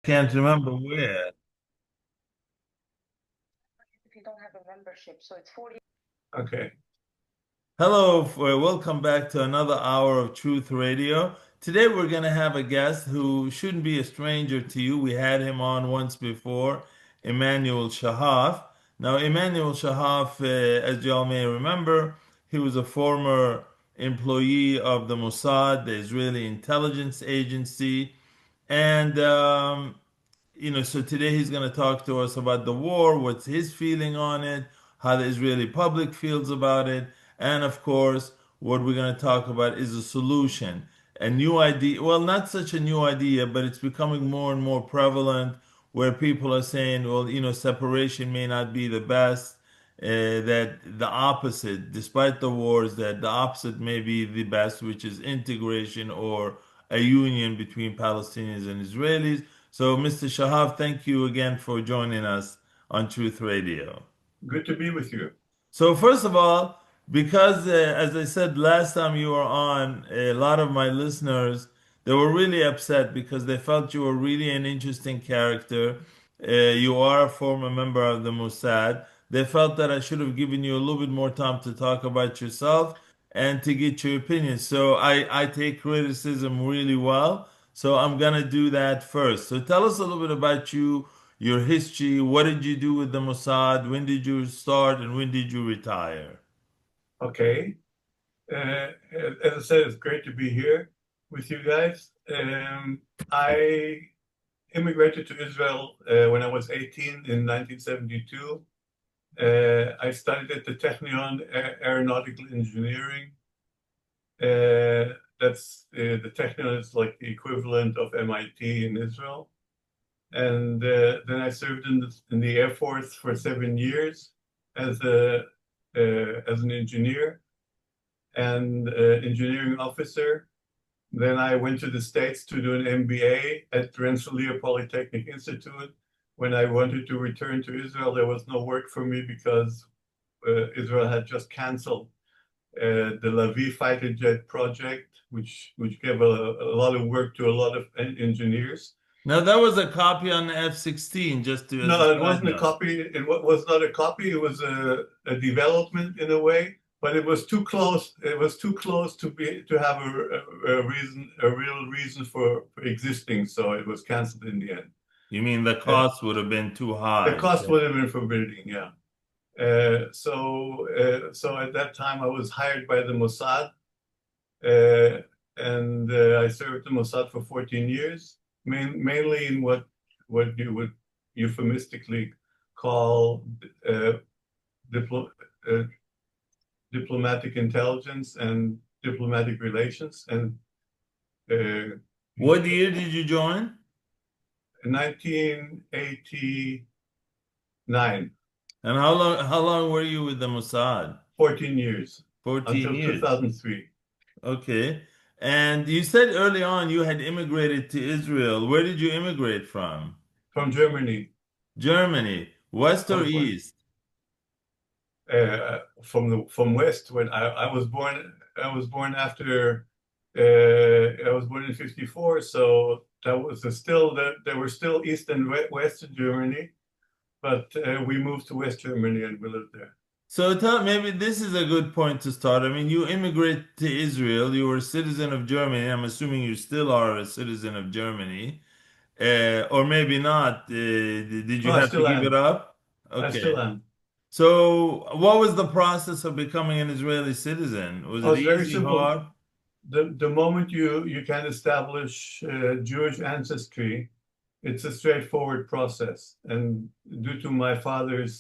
can't remember where. If you don't have a membership. So it's 40. Okay. Hello, welcome back to another hour of Truth Radio. Today we're going to have a guest who shouldn't be a stranger to you. We had him on once before, Emmanuel Shahaf. Now, Emmanuel Shahaf, as you all may remember, he was a former employee of the Mossad, the Israeli intelligence agency, and so today he's going to talk to us about the war, what's his feeling on it, how the Israeli public feels about it, and of course, what we're going to talk about is a solution. A new idea, well, not such a new idea, but it's becoming more and more prevalent where people are saying, well, separation may not be the best, that the opposite, despite the wars, that the opposite may be the best, which is integration or a union between Palestinians and Israelis. So, Mr. Shahab, thank you again for joining us on Truth Radio. Good to be with you. So, first of all, because as I said last time you were on, a lot of my listeners they were really upset because they felt you were really an interesting character. You are a former member of the Mossad. They felt that I should have given you a little bit more time to talk about yourself and to get your opinion. So I take criticism really well. So I'm gonna do that first. So tell us a little bit about you, your history. What did you do with the Mossad? When did you start and when did you retire? Okay. As I said, it's great to be here with you guys. I immigrated to Israel when I was 18 in 1972. I studied at the Technion Aeronautical Engineering. The Technion is like the equivalent of MIT in Israel. And then I served in the Air Force for 7 years as as an engineer and engineering officer. Then I went to the States to do an MBA at Rensselaer Polytechnic Institute. When I wanted to return to Israel, there was no work for me because Israel had just canceled the Lavi fighter jet project, which gave a lot of work to a lot of engineers. Now that was a copy on the F-16, just to as a No, it side wasn't a note. copy. It was not a copy. It was a development in a way, but it was too close. It was too close to have a real reason for existing. So it was canceled in the end. You mean the Uh, cost would have been too the high? cost would have been for building, yeah. So at that time, I was hired by the Mossad, uh, and I served the Mossad for 14 years, mainly in what you would euphemistically call uh, diplo uh, diplomatic intelligence and diplomatic relations. And uh, What year did you join? in 1989, And how long were you with the Mossad? 14 years 14 until years. 2003 Okay. And you said early on you had immigrated to Israel. Where did you immigrate from? from Germany. Germany, west or Of course. east? From West. When I was born after I was born in '54, so that was still that there were still East and West Germany, but we moved to West Germany and we lived there. So maybe this is a good point to start. I mean, you immigrate to Israel. You were a citizen of Germany. I'm assuming you still are a citizen of Germany. Or maybe not. Did No, you I have to still give it am. up? I still Okay. am. So, what was the process of becoming an Israeli citizen? Was Oh, it it's very easy, simple. hard? The moment you can establish Jewish ancestry, it's a straightforward process. And due to my father's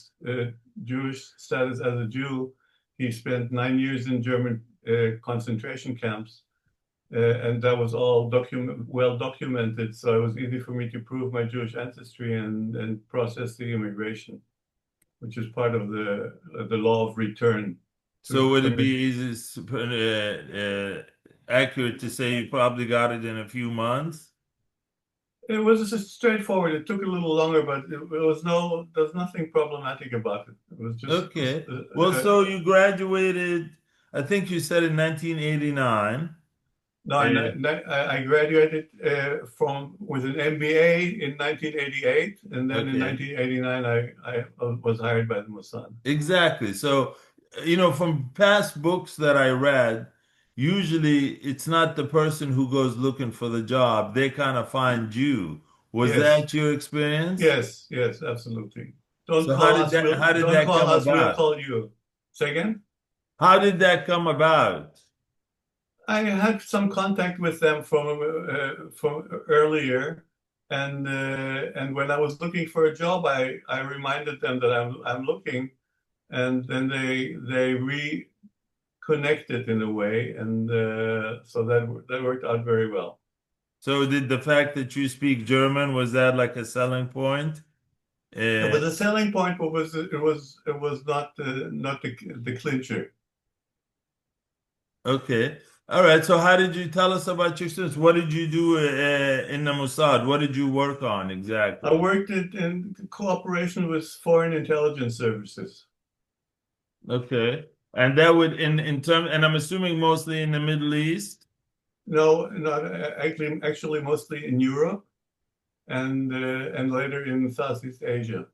Jewish status as a Jew, he spent 9 years in German concentration camps. And that was all well documented. So it was easy for me to prove my Jewish ancestry and process the immigration, which is part of the law of return. So, would it be Permit. easy, accurate to say you probably got it in a few months? It was just straightforward. It took a little longer, but there's nothing problematic about it. It was just Okay. Well, so you graduated, I think you said in 1989. No, I graduated from with an MBA in 1988, and then in Okay. 1989 I was hired by the Mossad. Exactly. So, from past books that I read, usually it's not the person who goes looking for the job. They kind of find you. Was Yes, that your experience? yes, absolutely. So how did Don't that call come us, we'll about? call you. Say again? How did that come about? I had some contact with them from earlier, and when I was looking for a job, I reminded them that I'm looking, and then they reconnected in a way, and so that worked out very well. So did the fact that you speak German, was that like a selling point? But Uh, the selling point was it was not the clincher. okay. All right. So how did you tell us about your students? What did you do in the Mossad? What did you work on I exactly? worked in cooperation with foreign intelligence services. Okay. And that would in term, and I'm assuming mostly in the Middle East. No, not actually mostly in Europe and later in Southeast Asia.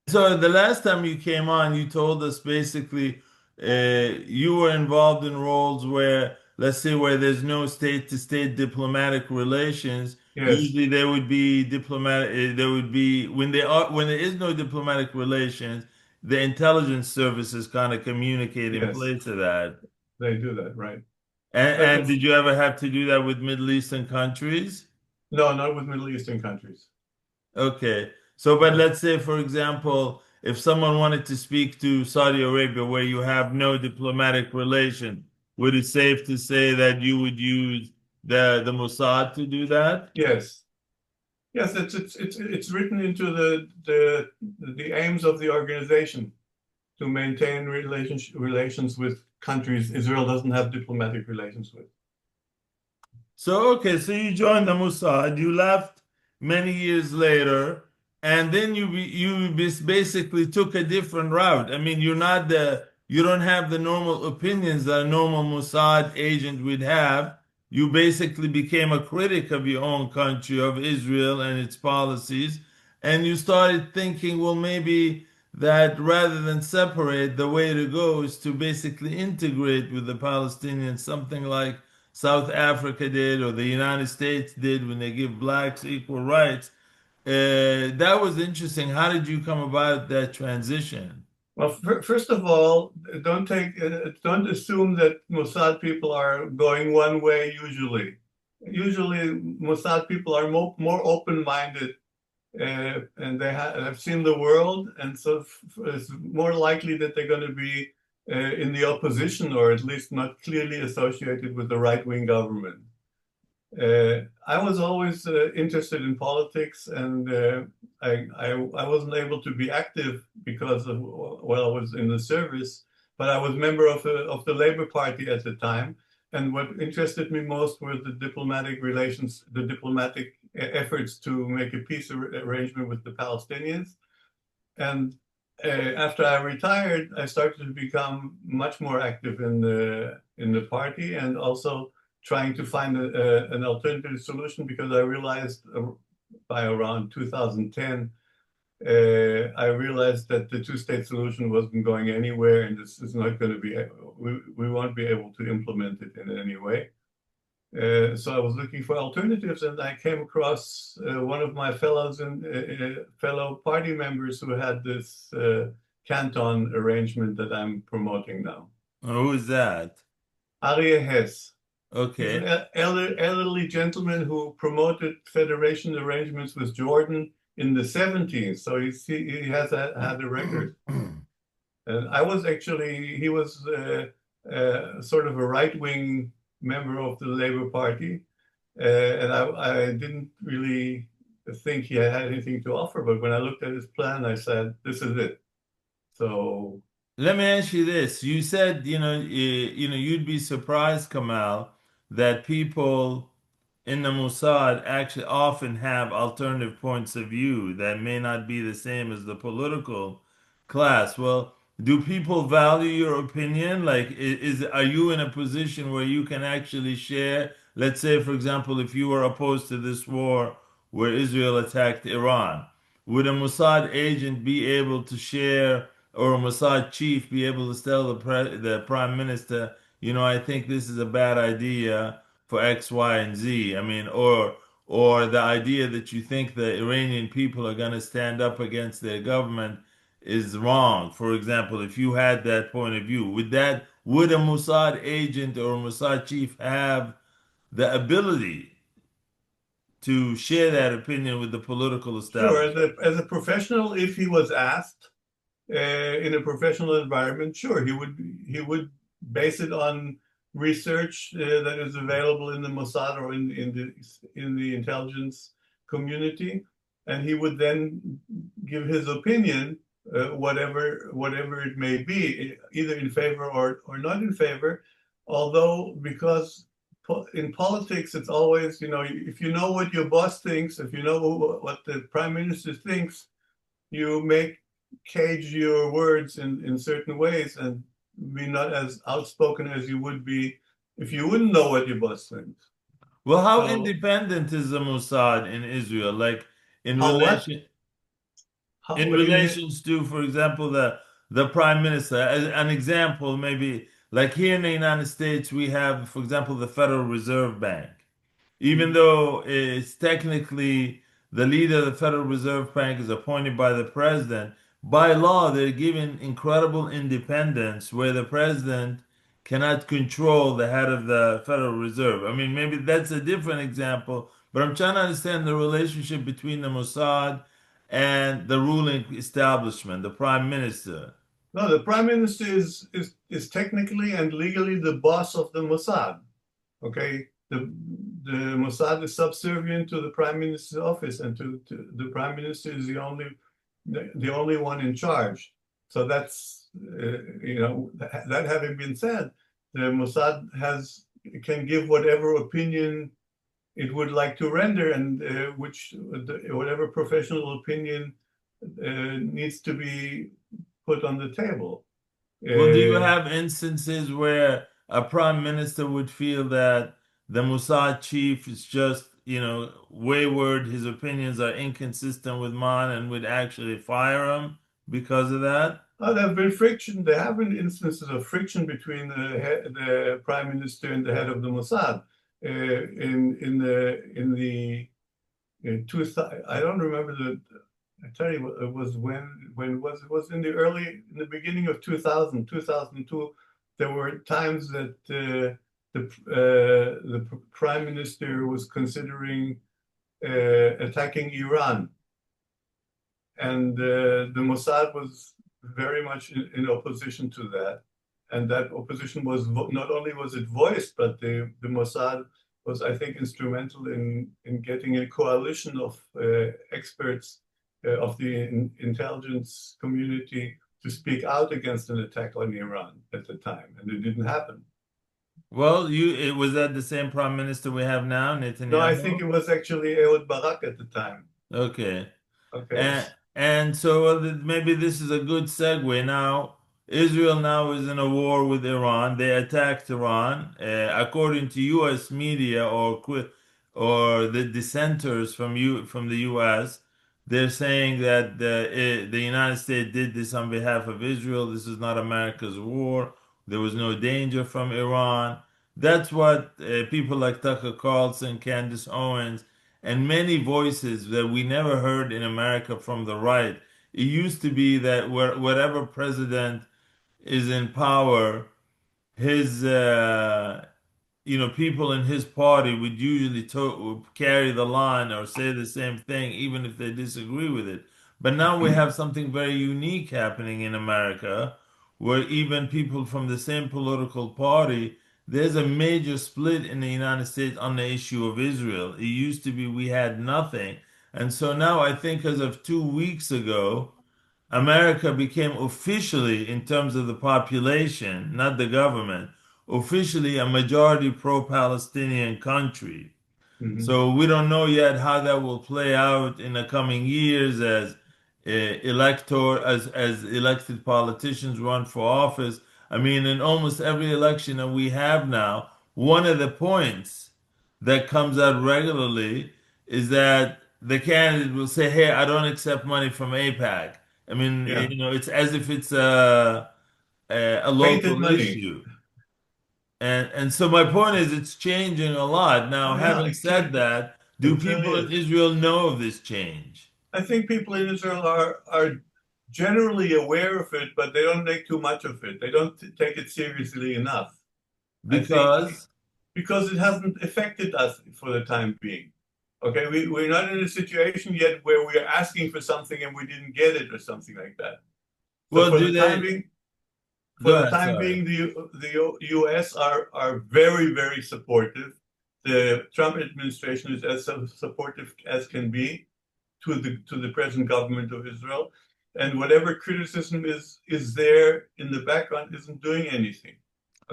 So the last time you came on, you told us basically you were involved in roles where, let's say, where there's no state-to-state diplomatic relations. Yes, Usually there would be diplomatic, there would be when there is no diplomatic relations, the intelligence services kind of communicate in yes, place of that. they do that, right? But And did you ever have to do that with Middle Eastern countries? no, not with Middle Eastern countries. Okay. So, but No. let's say, for example, if someone wanted to speak to Saudi Arabia where you have no diplomatic relation, would it safe to say that you would use the Mossad to do that? Yes, yes, it's written into the aims of the organization to maintain relations with countries Israel doesn't have diplomatic relations with. So, okay, so you joined the Mossad, you left many years later, and then basically took a different route. I mean, you don't have the normal opinions that a normal Mossad agent would have. You basically became a critic of your own country, of Israel and its policies, and you started thinking, well, maybe that rather than separate, the way to go is to basically integrate with the Palestinians, something like South Africa did or the United States did when they give blacks equal rights. That was interesting. How did you come about that transition? Well, first of all, don't assume that Mossad people are going one way usually. Usually, Mossad people are more open-minded and they have seen the world, and so it's more likely that they're going to be in the opposition or at least not clearly associated with the right-wing government. I was always interested in politics, and I wasn't able to be active because of while I was in the service, but I was member of the Labour Party at the time. And what interested me most were the diplomatic relations, the diplomatic efforts to make a peace arrangement with the Palestinians. And after I retired, I started to become much more active in the party and also trying to find an alternative solution because I realized by around 2010, I realized that the two-state solution wasn't going anywhere, and this is not going to be, we won't be able to implement it in any way. So I was looking for alternatives, and I came across one of my fellow party members who had this canton arrangement that I'm promoting now. Who is that? Aryeh Hess. He's an Okay. elderly gentleman who promoted federation arrangements with Jordan in the 70s. So he has had a record. And I was actually, he was sort of a right-wing member of the Labour Party. And I didn't really think he had anything to offer. But when I looked at his plan, I said, this is it. So, Let me ask you this. You said, you'd be surprised, Kamal, that people in the Mossad actually often have alternative points of view that may not be the same as the political class. Well, do people value your opinion? Like, are you in a position where you can actually share? Let's say, for example, if you were opposed to this war where Israel attacked Iran, would a Mossad agent be able to share, or a Mossad chief be able to tell the prime minister, I think this is a bad idea for X, Y, and Z? I mean, or the idea that you think the Iranian people are going to stand up against their government is wrong. For example, if you had that point of view, would a Mossad agent or a Mossad chief have the ability to share that opinion with the political Sure, establishment? as a professional, if he was asked in a professional environment, sure, he would base it on research that is available in the Mossad or in the intelligence community, and he would then give his opinion, whatever it may be, either in favor or not in favor. Although, because in politics, it's always, if you know what your boss thinks, if you know what the prime minister thinks, you make cage your words in certain ways and be not as outspoken as you would be if you wouldn't know what your boss thinks. Well, how So independent is the Mossad in Israel? Like in how what? relation How, in what do you mean? relations to, for example, the prime minister. As an example, maybe like here in the United States, we have, for example, the Federal Reserve Bank. Even Mhm. though it's technically the leader of the Federal Reserve Bank is appointed by the president, by law, they're given incredible independence where the president cannot control the head of the Federal Reserve. I mean, maybe that's a different example, but I'm trying to understand the relationship between the Mossad and the ruling establishment, the prime minister. No, the prime minister is technically and legally the boss of the Mossad. Okay, the Mossad is subservient to the prime minister's office, and to the prime minister is the only one in charge. So that's that having been said, the Mossad can give whatever opinion it would like to render, and whatever professional opinion needs to be put on the table. Well, do you Uh, have instances where a prime minister would feel that the Mossad chief is just, wayward, his opinions are inconsistent with mine, and would actually fire him because of that? There have been friction. There have been instances of friction between the prime minister and the head of the Mossad. In 2000, I don't remember I tell you, it was when was it was in the beginning of 2000, 2002. There were times that the prime minister was considering attacking Iran, and the Mossad was very much in opposition to that. And that opposition was not only was it voiced, but the Mossad was, I think, instrumental in getting a coalition of experts of the intelligence community to speak out against an attack on Iran at the time, and it didn't happen. Well, it was that the same prime minister we have now, No, I think Netanyahu? it was actually Ehud Barak at the time. Okay. Okay. And so maybe this is a good segue now. Israel now is in a war with Iran. They attacked Iran. According to U.S. media or the dissenters from the U.S., they're saying that the United States did this on behalf of Israel. This is not America's war. There was no danger from Iran. That's what people like Tucker Carlson, Candace Owens, and many voices that we never heard in America from the right. It used to be that whatever president is in power, his people in his party would usually carry the line or say the same thing, even if they disagree with it. But now we have something very unique happening in America, where even people from the same political party, there's a major split in the United States on the issue of Israel. It used to be we had nothing. And so now I think as of 2 weeks ago, America became officially, in terms of the population, not the government, officially a majority pro-Palestinian country. Mhm. So we don't know yet how that will play out in the coming years as elector as elected politicians run for office. I mean, in almost every election that we have now, one of the points that comes out regularly is that the candidate will say, "Hey, I don't accept money from APAC." I mean, Yeah. it's as if it's a Painted local money. issue. And so my point is it's changing a lot. Now, Oh yeah, having said exactly. that, do It really people in is. Israel know of this change? I think people in Israel are generally aware of it, but they don't make too much of it. They don't take it seriously enough. I think Because, because it hasn't affected us for the time being. Okay, we're not in a situation yet where we're asking for something and we didn't get it or something like that. So well, do they for go the ahead, time sorry. being, the U.S. are very, very supportive. The Trump administration is as supportive as can be to the present government of Israel, and whatever criticism is there in the background isn't doing anything.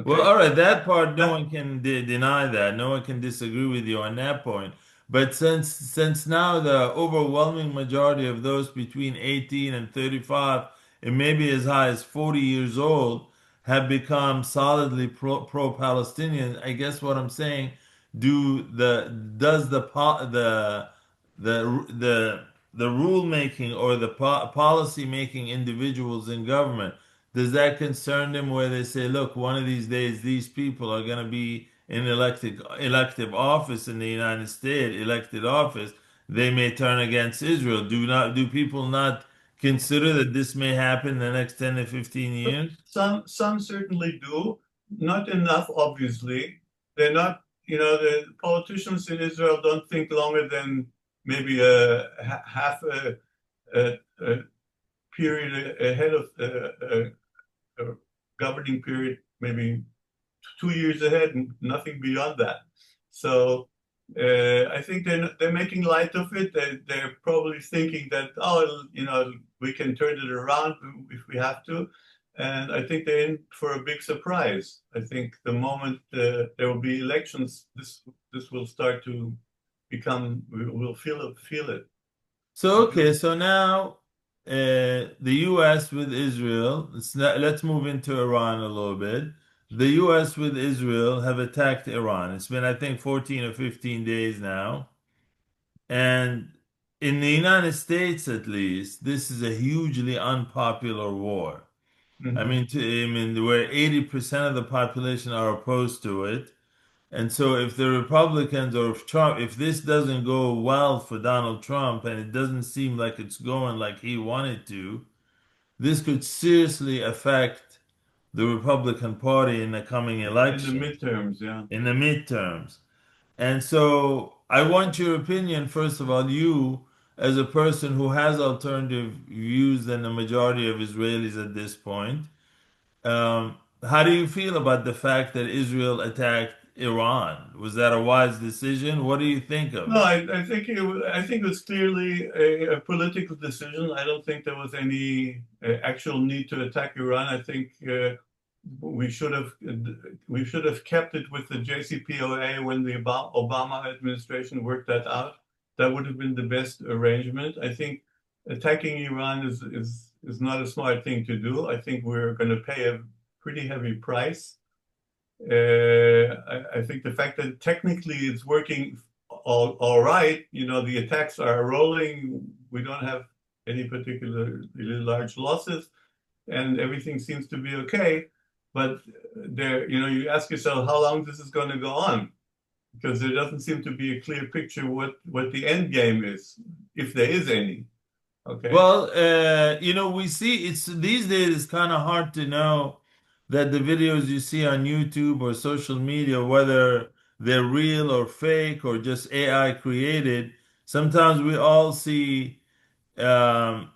Well, Okay, all right, that part, no that one can deny that. No one can disagree with you on that point. But since now the overwhelming majority of those between 18 and 35, and maybe as high as 40 years old, have become solidly pro-Palestinian, I guess what I'm saying, does the the rule making or the policy making individuals in government, does that concern them where they say, look, one of these days these people are going to be in elective office in the United States, elected office, they may turn against Israel. Do people not consider that this may happen in the next 10 to 15 years? some certainly do, not enough, obviously. They're not, the politicians in Israel don't think longer than maybe half a period ahead of a governing period, maybe 2 years ahead, and nothing beyond that. So I think they're making light of it. They're probably thinking that, oh, we can turn it around if we have to. And I think they're in for a big surprise. I think the moment there will be elections, this will start to become. We'll feel it. So okay, so now the U.S. with Israel. Let's move into Iran a little bit. The U.S. with Israel have attacked Iran. It's been, I think, 14 or 15 days now, and in the United States, at least, this is a hugely unpopular war. Mm-hmm. I mean, where 80% of the population are opposed to it. And so if the Republicans or if Trump, if this doesn't go well for Donald Trump and it doesn't seem like it's going like he wanted to, this could seriously affect the Republican Party in the coming In the election, midterms, yeah. in the midterms. And so I want your opinion, first of all, you as a person who has alternative views than the majority of Israelis at this point. How do you feel about the fact that Israel attacked Iran? Was that a wise decision? What do you think of No, it? I think it was clearly a political decision. I don't think there was any actual need to attack Iran. I think we should have we should have kept it with the JCPOA when the Obama administration worked that out. That would have been the best arrangement. I think attacking Iran is not a smart thing to do. I think we're going to pay a pretty heavy price. I think the fact that technically it's working all right, the attacks are rolling. We don't have any particularly large losses, and everything seems to be okay. But you ask yourself how long this is going to go on, because there doesn't seem to be a clear picture what the end game is, if there is any. Okay. Well, we see it's these days it's kind of hard to know that the videos you see on YouTube or social media, whether they're real or fake or just AI created. Sometimes we all see um,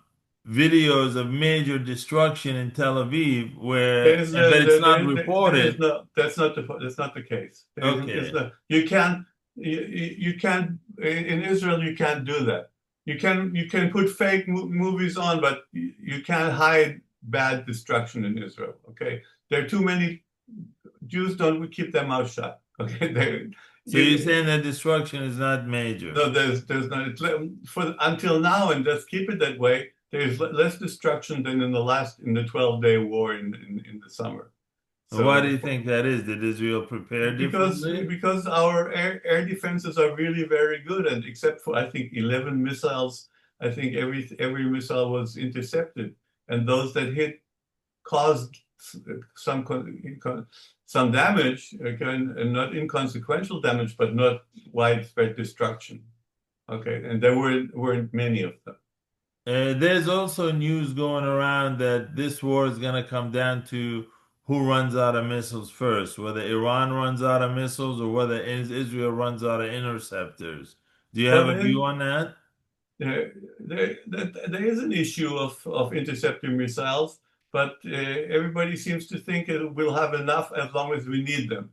videos of major destruction in Tel Aviv There is but no, it's there, not there is reported. no, that's not the case. There's Okay. no, you can't, in Israel, you can't do that. You can put fake movies on, but you can't hide bad destruction in Israel. Okay. There are too many Jews don't keep their mouth shut. Okay. So you're You, saying that destruction is not major. no, there's not, for until now, and just keep it that way. there's less destruction than in the 12-day war in the summer. And why do So you think that is? Did Israel prepare differently? because our air defenses are really very good, and except for I think 11 missiles, I think every missile was intercepted, and those that hit caused some some damage, okay, and not inconsequential damage, but not widespread destruction. Okay, and there weren't many of them. There's also news going around that this war is going to come down to who runs out of missiles first, whether Iran runs out of missiles or whether Israel runs out of interceptors. Do you Well, have a view on that? there is an issue of interceptor missiles, but everybody seems to think it will have enough as long as we need them.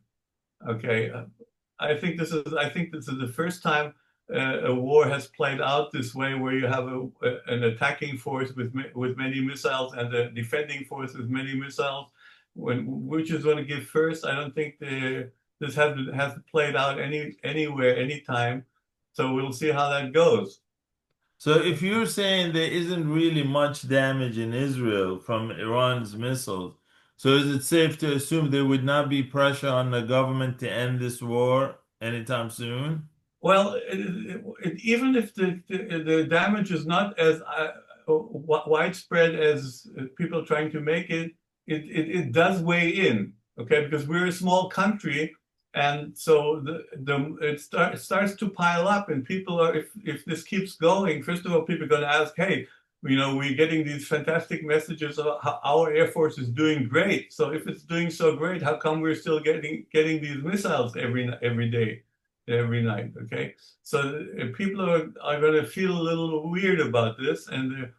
Okay, I think this is the first time a war has played out this way, where you have an attacking force with many missiles and a defending force with many missiles. Which is going to give first? I don't think this has played out anywhere anytime. So we'll see how that goes. So if you're saying there isn't really much damage in Israel from Iran's missiles, so is it safe to assume there would not be pressure on the government to end this war anytime soon? Well, even if the damage is not as widespread as people are trying to make it, it does weigh in, okay? Because we're a small country, and so it starts to pile up, and people are if this keeps going, first of all, people are going to ask, hey, we're getting these fantastic messages of how our Air Force is doing great. So if it's doing so great, how come we're still getting these missiles every day? Every night. Okay, so people are going to feel a little weird about this, and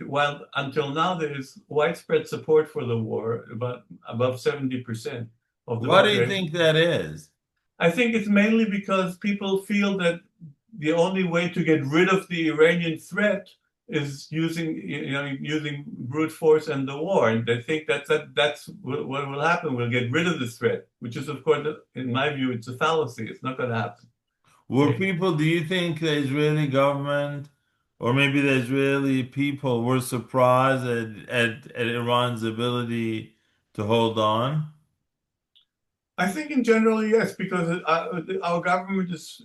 while until now there is widespread support for the war, about above 70% of the What do you population. think that is? I think it's mainly because people feel that the only way to get rid of the Iranian threat is using brute force and the war, and they think that's what will happen. We'll get rid of the threat, which is, of course, in my view, it's a fallacy. It's not going to happen. Were Okay? people, do you think the Israeli government or maybe the Israeli people were surprised at Iran's ability to hold on? I think in general, yes, because our government is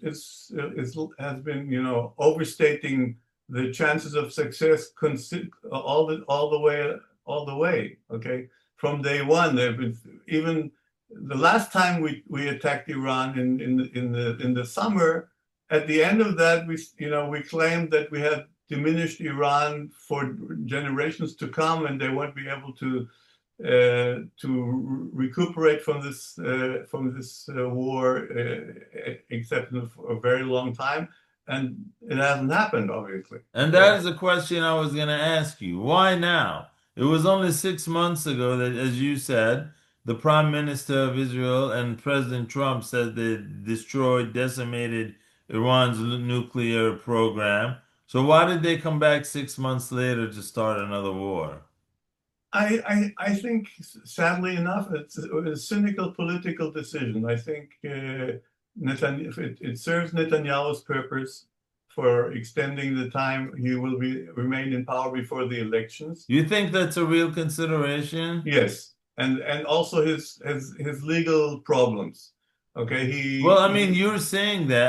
has been, overstating the chances of success all the way. Okay, from day one, there have been even the last time we attacked Iran in the summer. At the end of that, we claimed that we had diminished Iran for generations to come, and they won't be able to recuperate from this war, except for a very long time, and it hasn't happened, obviously. And Okay, that is a question I was going to ask you. Why now? It was only 6 months ago that, as you said, the Prime Minister of Israel and President Trump said they destroyed, decimated Iran's nuclear program. So why did they come back 6 months later to start another war? I think, sadly enough, it's a cynical political decision. I think it serves Netanyahu's purpose for extending the time he will remain in power before the elections. You think that's a real consideration? Yes, and also his legal problems. Okay, Well, I mean, you're saying that.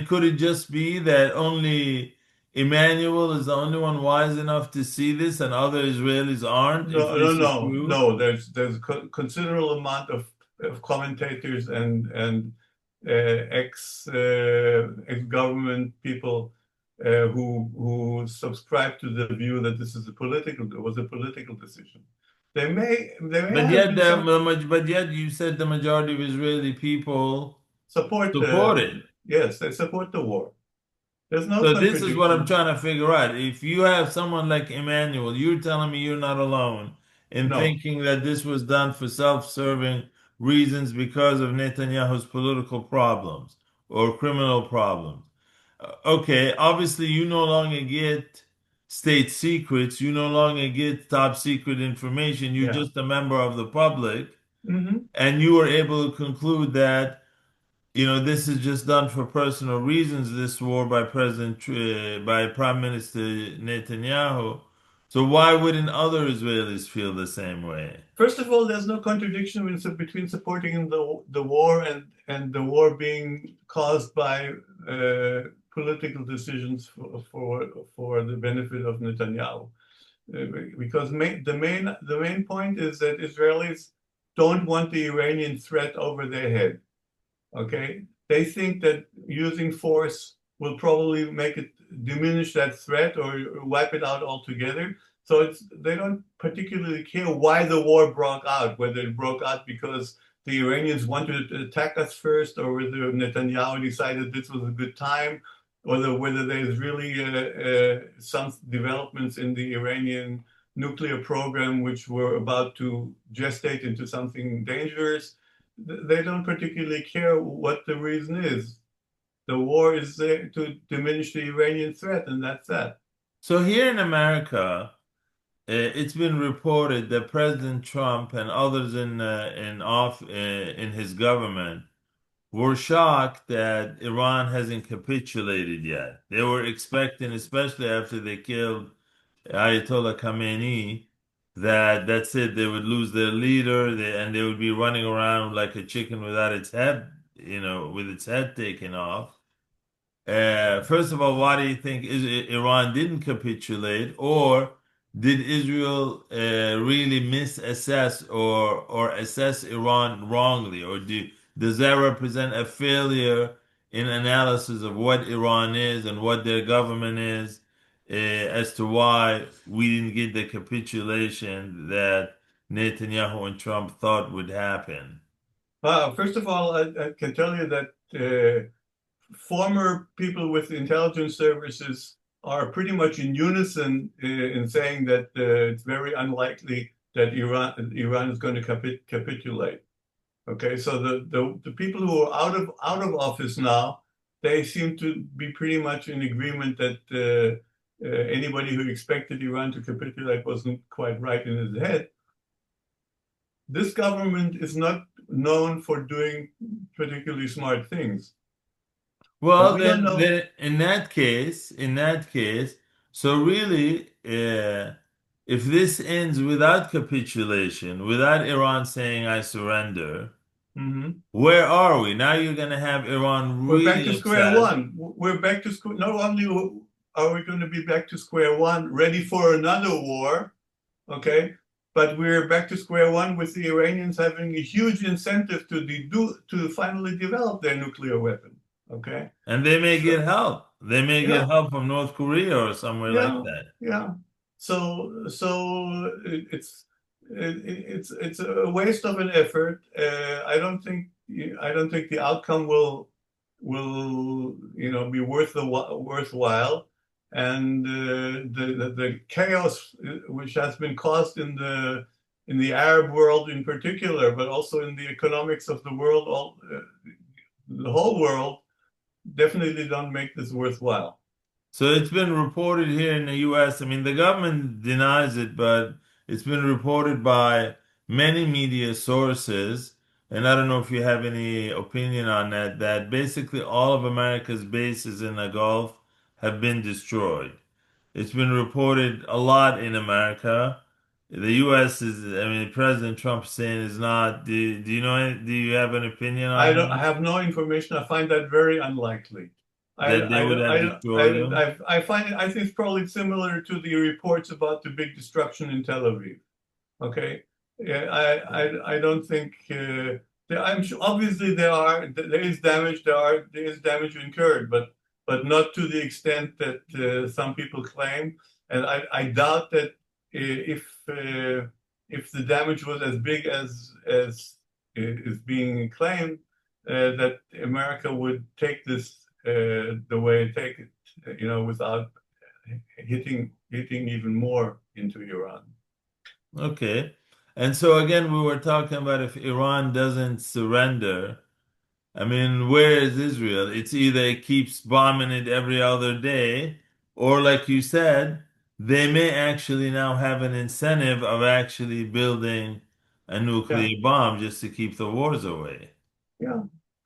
Could it just be that only Emmanuel is the only one wise enough to see this and other Israelis aren't, if no, no, this is no, true? no. There's considerable amount of commentators and ex government people who subscribe to the view that it was a political decision. There may But have yet, been some but yet you said the majority of Israeli people support. support it. Yes, they support the war. There's no So this is what I'm contradiction. trying to figure out. If you have someone like Emmanuel, you're telling me you're not alone in No, thinking that this was done for self-serving reasons because of Netanyahu's political problems or criminal problems. Okay, obviously you no longer get state secrets, you no longer get top secret information, you're yeah. just a member of the public, Hmm. and you were able to conclude that this is just done for personal reasons, this war by by Prime Minister Netanyahu. So why wouldn't other Israelis feel the same way? First of all, there's no contradiction between supporting the war and the war being caused by political decisions for the benefit of Netanyahu. Because the main point is that Israelis don't want the Iranian threat over their head. Okay, they think that using force will probably make it diminish that threat or wipe it out altogether. So they don't particularly care why the war broke out, whether it broke out because the Iranians wanted to attack us first, or whether Netanyahu decided this was a good time, or whether there's really some developments in the Iranian nuclear program which were about to gestate into something dangerous. They don't particularly care what the reason is. The war is there to diminish the Iranian threat, and that's that. So here in America, it's been reported that President Trump and others in his government were shocked that Iran hasn't capitulated yet. They were expecting, especially after they killed Ayatollah Khamenei, that that's it. They would lose their leader, and they would be running around like a chicken without its head, with its head taken off. First of all, why do you think Iran didn't capitulate, or did Israel really misassess or assess Iran wrongly, or does that represent a failure in analysis of what Iran is and what their government is, as to why we didn't get the capitulation that Netanyahu and Trump thought would happen? First of all, I can tell you that former people with intelligence services are pretty much in unison in saying that it's very unlikely that Iran is going to capitulate. Okay, so the people who are out of office now, they seem to be pretty much in agreement that anybody who expected Iran to capitulate wasn't quite right in his head. This government is not known for doing particularly smart things. But Well, we don't know. then in that case, so really, if this ends without capitulation, without Iran saying I surrender, Mhm. where are we? Now you're going to have Iran We're back really to square upset. one. We're back to square. Not only are we going to be back to square one, ready for another war, okay, but we're back to square one with the Iranians having a huge incentive to finally develop their nuclear weapon. Okay, And they may so get help. They may get yeah, help from North Korea or somewhere like yeah, that. yeah. So it's a waste of an effort. I don't think the outcome will be worthwhile, and the chaos which has been caused in the Arab world in particular, but also in the economics of the world, the whole world, definitely don't make this worthwhile. So it's been reported here in the US. I mean, the government denies it, but it's been reported by many media sources. And I don't know if you have any opinion on that, that basically all of America's bases in the Gulf have been destroyed. It's been reported a lot in America. The US I mean, President Trump saying is not. Do you know, do you have an opinion I on don't I that? have no information. I find that very unlikely. I That they I would don't have I don't destroyed them? I find it. I think it's probably similar to the reports about the big destruction in Tel Aviv. Okay, yeah, I don't think I'm sure. Obviously, there is damage. There is damage incurred, but not to the extent that some people claim. And I doubt that if the damage was as big as is being claimed, that America would take this the way it take it, without hitting even more into Iran. Okay. And so again, we were talking about if Iran doesn't surrender, I mean, where is Israel? It's either it keeps bombing it every other day, or like you said, they may actually now have an incentive of actually building a Yeah, nuclear bomb just to keep the wars away. yeah.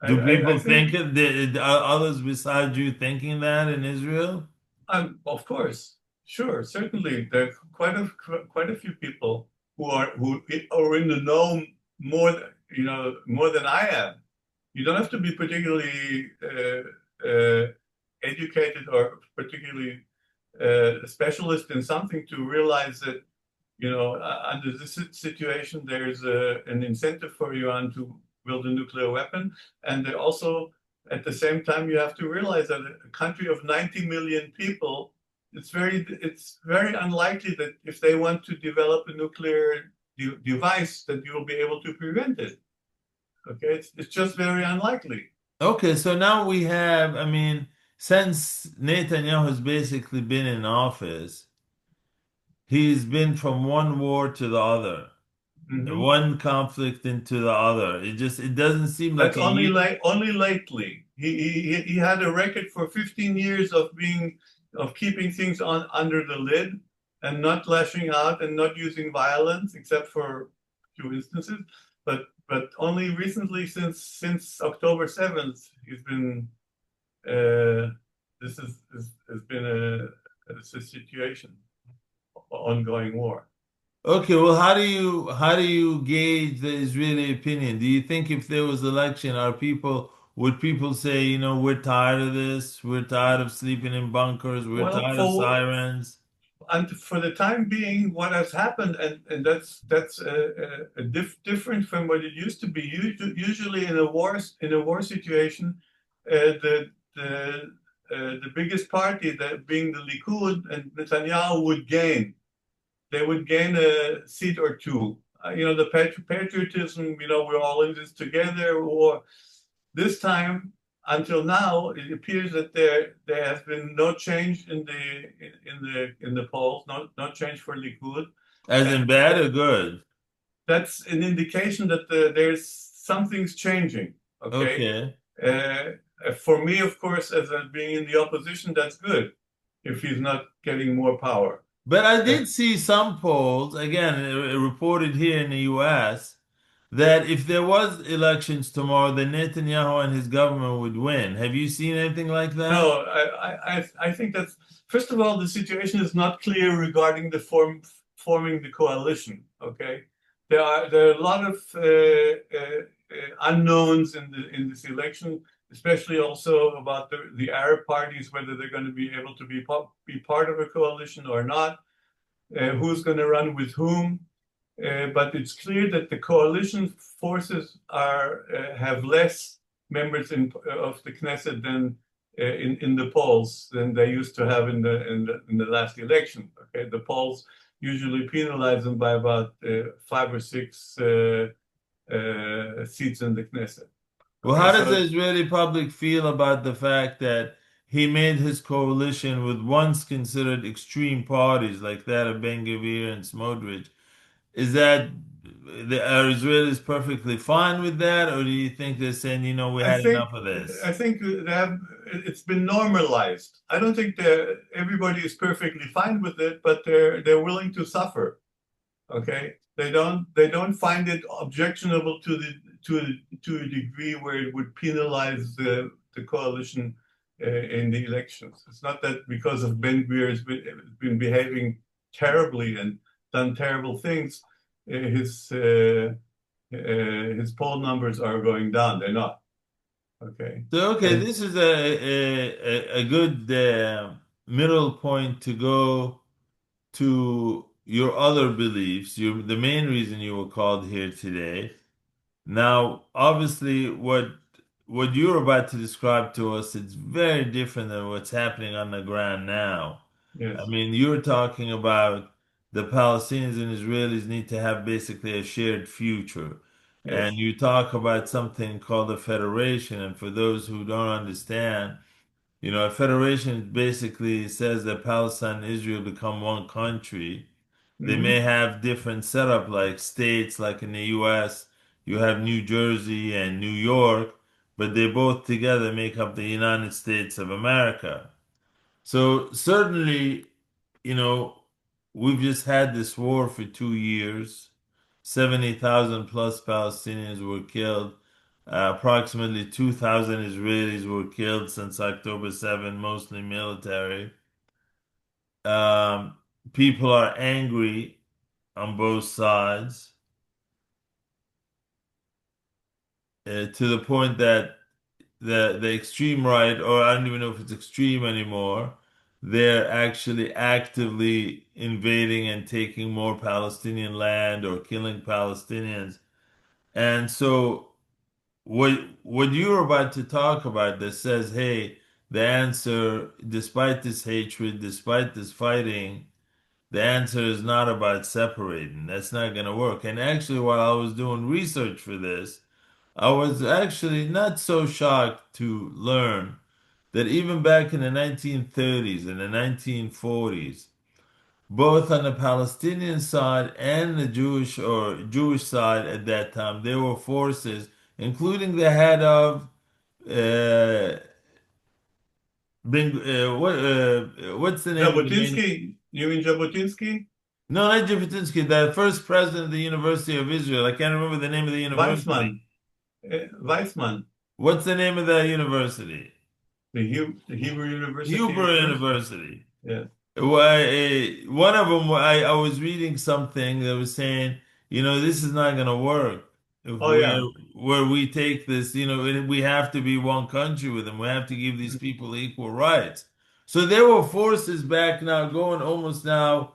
Do I people think, think it? Are others besides you thinking that in Israel? of course, sure, certainly, there are quite a few people who are in the know more, more than I am. You don't have to be particularly educated or particularly a specialist in something to realize that, under this situation, there's an incentive for Iran to build a nuclear weapon. And they also, at the same time, you have to realize that a country of 90 million people, it's very unlikely that if they want to develop a nuclear device, that you will be able to prevent it. Okay, it's just very unlikely. Okay, so now we have, I mean, since Netanyahu has basically been in office, he's been from one war to the other, Mhm. one conflict into the other. It doesn't seem like That's a year. only lately. He had a record for 15 years of keeping things on under the lid and not lashing out and not using violence, except for a few instances. But only recently, since October 7th, he's been this has been a situation, ongoing war. Okay, well, how do you gauge the Israeli opinion? Do you think if there was election, would people say, we're tired of this, we're tired of sleeping in bunkers, we're Well, tired of sirens? and for the time being, what has happened, and that's different from what it used to be. Usually, in a war situation, the biggest party, that being the Likud and Netanyahu, would gain. They would gain a seat or two. The patriotism. We're all in this together. Or this time, until now, it appears that there has been no change in the polls, no change for Likud, As and in bad or good? that's an indication that there's something's changing. Okay, Okay. uh, for me, of course, as being in the opposition, that's good if he's not getting more power. But I Uh, did see some polls, again, reported here in the US, that if there was elections tomorrow, then Netanyahu and his government would win. Have you seen anything like that? No, I think that's, first of all, the situation is not clear regarding the forming the coalition. Okay, there are a lot of unknowns in this election, especially also about the Arab parties, whether they're going to be able to be part of a coalition or not, who's going to run with whom. But it's clear that the coalition forces have less members of the Knesset than in the polls than they used to have in the last election. Okay, the polls usually penalize them by about 5 or 6 seats in the Knesset. Well, Okay, how does the so Israeli public feel about the fact that he made his coalition with once considered extreme parties like that of Ben Gvir and Smotrich? Are Israelis perfectly fine with that, or do you think they're saying, we I had think enough of this? I think it's been normalized. I don't think that everybody is perfectly fine with it, but they're willing to suffer. Okay, they don't find it objectionable to a degree where it would penalize the coalition in the elections. It's not that because of Ben Gvir has been behaving terribly and done terrible things, his poll numbers are going down. They're not. Okay, So, okay, and this is a good middle point to go to your other beliefs, the main reason you were called here today. Now, obviously, what you're about to describe to us, it's very different than what's happening on the ground now. I yes, mean, you're talking about the Palestinians and Israelis need to have basically a shared future. And yes. you talk about something called a federation. And for those who don't understand, a federation basically says that Palestine and Israel become one country. They may Hmm. have different setup like states, like in the US, you have New Jersey and New York, but they both together make up the United States of America. So certainly, you know, we've just had this war for 2 years. 70,000 plus Palestinians were killed. Approximately 2,000 Israelis were killed since October 7, mostly military. Um, People are angry on both sides to the point that the extreme right, or I don't even know if it's extreme anymore, they're actually actively invading and taking more Palestinian land or killing Palestinians. And so what you're about to talk about that says, hey, the answer, despite this hatred, despite this fighting, the answer is not about separating. That's not going to work. And actually, while I was doing research for this, I was actually not so shocked to learn that even back in the 1930s and the 1940s, both on the Palestinian side and the Jewish side at that time, there were forces, including the head of uh, what's the name of the main? Jabotinsky, you mean Jabotinsky? No, not Jabotinsky, the first president of the University of Israel. I can't remember the name of the university. Weizmann, Weizmann, What's the name of that university? The Hebrew University of Hebrew course. University. Yeah. One of them, I was reading something that was saying, this is not going to work if Oh yeah. where we take this, we have to be one country with them. We have to give these people equal rights. So there were forces back now going almost now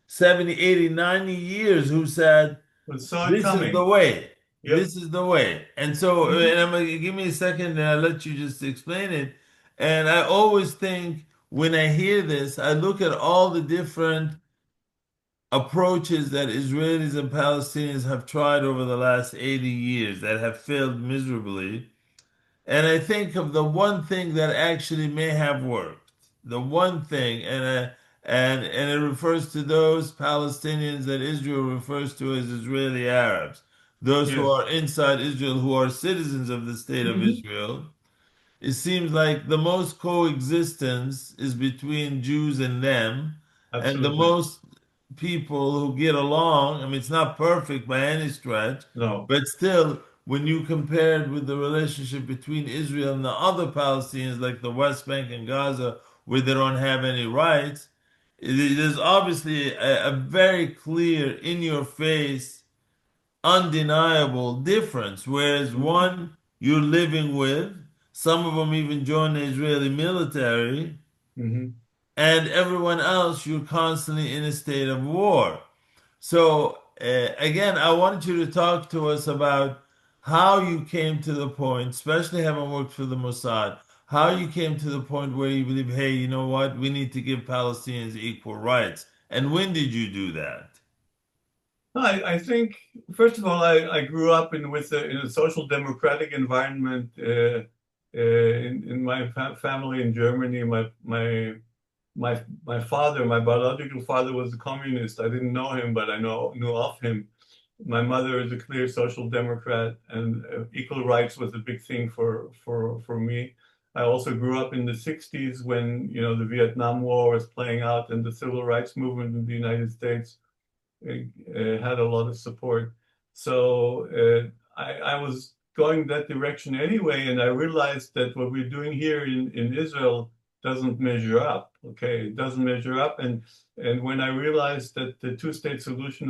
70, 80, 90 years who said, We saw it this is the coming. way. Yep. This is the way. And so, Mhm. and I'm gonna give me a second and I'll let you just explain it. And I always think when I hear this, I look at all the different approaches that Israelis and Palestinians have tried over the last 80 years that have failed miserably. And I think of the one thing that actually may have worked. The one thing, and it refers to those Palestinians that Israel refers to as Israeli Arabs, those who Yes. are inside Israel, who are citizens of the state of Mhm. Israel. It seems like the most coexistence is between Jews and them, and the Absolutely. most people who get along. I mean, it's not perfect by any stretch, No. but still, when you compare it with the relationship between Israel and the other Palestinians, like the West Bank and Gaza, where they don't have any rights, it is obviously a very clear, in your face, undeniable difference. Whereas Mhm. one you're living with, some of them even join the Israeli military, Mhm. and everyone else you're constantly in a state of war. So again, I want you to talk to us about how you came to the point, especially having worked for the Mossad, how you came to the point where you believe, hey, you know what, we need to give Palestinians equal rights. And when did you do that? I think first of all, I grew up in a social democratic environment in my family in Germany. My father, my biological father, was a communist. I didn't know him, but I knew of him. My mother is a clear social democrat, and equal rights was a big thing for me. I also grew up in the 60s when, the Vietnam War was playing out and the civil rights movement in the United States had a lot of support. So I was going that direction anyway, and I realized that what we're doing here in Israel doesn't measure up. Okay, it doesn't measure up, and when I realized that the two-state solution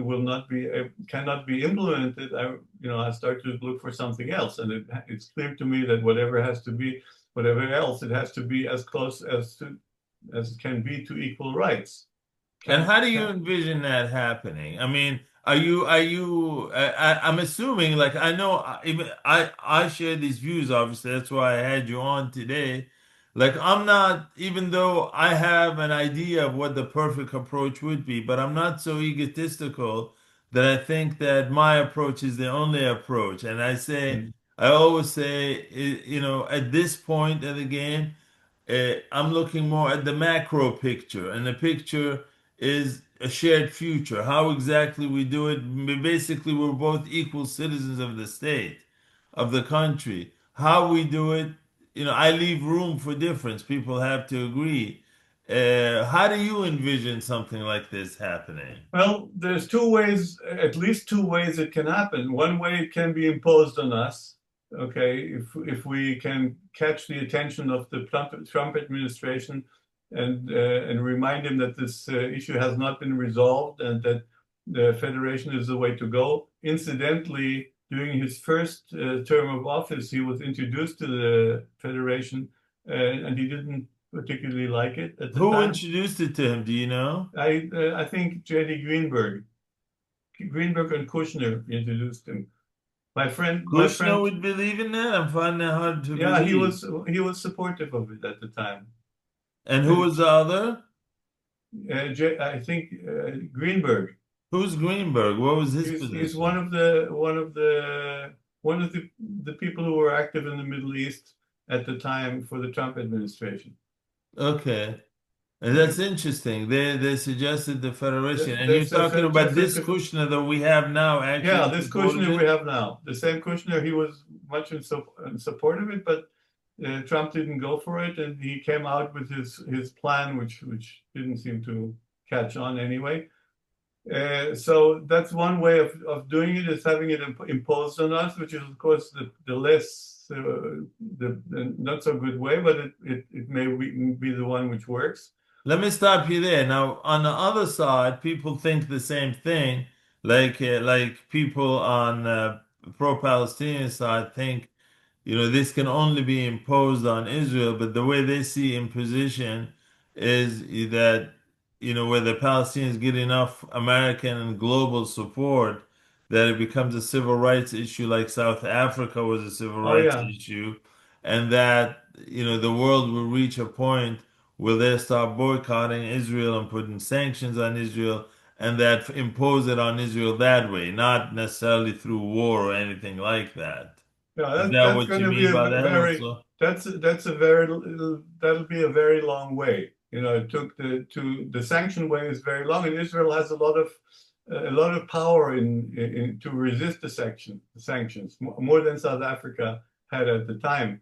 cannot be implemented, I started to look for something else, and it's clear to me that whatever else, it has to be as close as it can be to equal rights. And Can't how do you can't. envision that happening? I mean, I'm assuming, like, I know even I share these views, obviously, that's why I had you on today. Like, I'm not, even though I have an idea of what the perfect approach would be, but I'm not so egotistical that I think that my approach is the only approach. And Mm, I always say, at this point of the game, I'm looking more at the macro picture, and the picture is a shared future. How exactly we do it? Basically, we're both equal citizens of the state, of the country. How we do it, I leave room for difference. People have to agree. How do you envision something like this happening? Well, there's two ways, at least two ways it can happen. One way it can be imposed on us, Okay, if we can catch the attention of the Trump administration and remind him that this issue has not been resolved and that the federation is the way to go. Incidentally, during his first term of office, he was introduced to the federation, and he didn't particularly like it at the Who time. introduced it to him? Do you know? I think J.D. Greenberg and Kushner introduced him. My Kushner friend, would believe in that? I'm finding it hard to yeah, believe. he was supportive of it at the time. And who And was the other? I think Greenberg. Who's Greenberg? What was his He's position? one of the people who were active in the Middle East at the time for the Trump administration. Okay. And that's Okay. interesting. They suggested the Federation. And They you're talking about this suggested, Kushner that we have now yeah, actually this supported Kushner we it? have now, the same Kushner, he was much in support of it, but Trump didn't go for it, and he came out with his plan, which didn't seem to catch on anyway. So that's one way of doing it, is having it imposed on us, which is of course the less the not so good way, but it may be the one which works. Let me stop you there. Now, on the other side, people think the same thing. Like people on pro-Palestinian side think, this can only be imposed on Israel, but the way they see imposition is that, where the Palestinians get enough American and global support, that it becomes a civil rights issue like South Africa was a civil Oh rights yeah, issue, and that, the world will reach a point where they start boycotting Israel and putting sanctions on Israel, and that impose it on Israel that way, not necessarily through war or anything like that. yeah, Is that that's what going you to be mean a by that very also? that's a very that'll be a very long way. It took the sanction way is very long, and Israel has a lot of power in to resist the sanctions more than South Africa had at the time.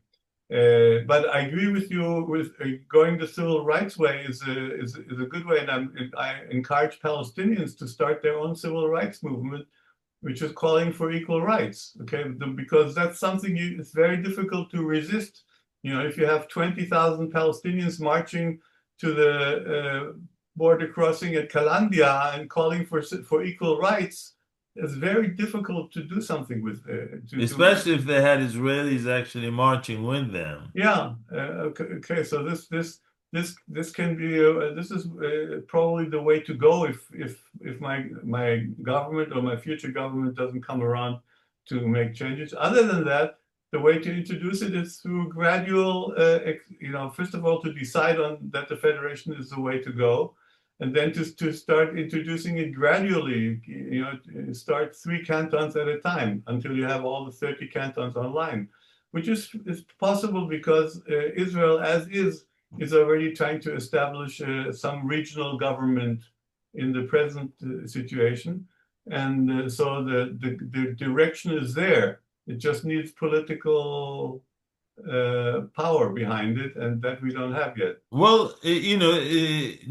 But I agree with you with going the civil rights way is a good way, and I encourage Palestinians to start their own civil rights movement, which is calling for equal rights. Okay, because that's something it's very difficult to resist. If you have 20,000 Palestinians marching to the border crossing at Kalandia and calling for equal rights, it's very difficult to do something with to do. Especially if they had Israelis actually marching with them. Yeah. Okay. So this can be this is probably the way to go if my government or my future government doesn't come around to make changes. Other than that, the way to introduce it is through gradual. First of all, to decide on that the federation is the way to go, and then to start introducing it gradually. Start 3 cantons at a time until you have all the 30 cantons online, which is possible because Israel, as is already trying to establish some regional government in the present situation, and so the direction is there. It just needs political power behind it, and that we don't have yet. Well,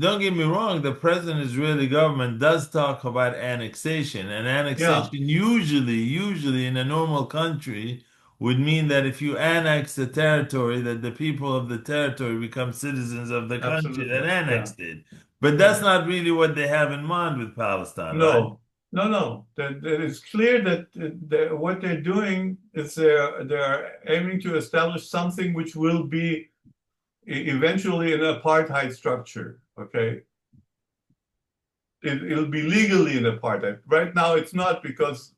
don't get me wrong, the present Israeli government does talk about annexation, and Yeah, annexation usually in a normal country would mean that if you annex the territory, that the people of the territory become citizens of the country that absolutely. Yeah, annexed it. But yeah. that's not really what they have in mind with Palestine, right? No, no. That it's clear that what they're doing is they're aiming to establish something which will be eventually an apartheid structure. Okay, it'll be legally an apartheid. Right now, it's not, because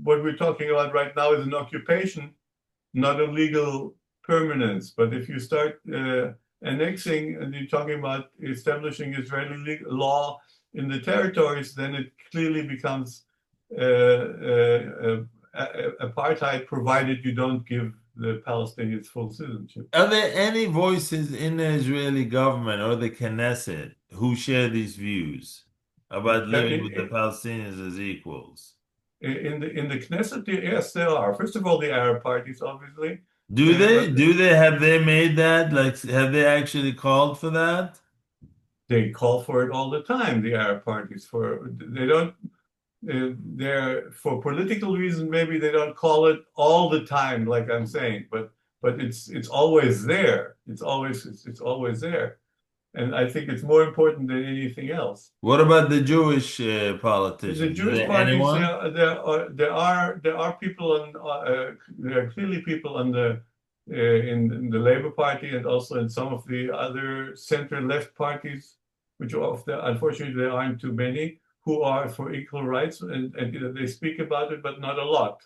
what we're talking about right now is an occupation, not a legal permanence. But if you start annexing and you're talking about establishing Israeli law in the territories, then it clearly becomes apartheid, provided you don't give the Palestinians full citizenship. Are there any voices in the Israeli government or the Knesset who share these views about living with the Palestinians as equals? In the Knesset, yes, there are. First of all, the Arab parties, obviously, Do they? but Have they made that? Like, have they actually called for that? they call for it all the time. The Arab parties, for they don't. they're for political reasons, maybe they don't call it all the time, like I'm saying, but it's always there. It's always there. And I think it's more important than anything else. What about the Jewish The politicians? Is Jewish there parties, anyone? there are people on there are clearly people on the in the Labour Party and also in some of the other center-left parties, which unfortunately there aren't too many, who are for equal rights, and they speak about it, but not a lot.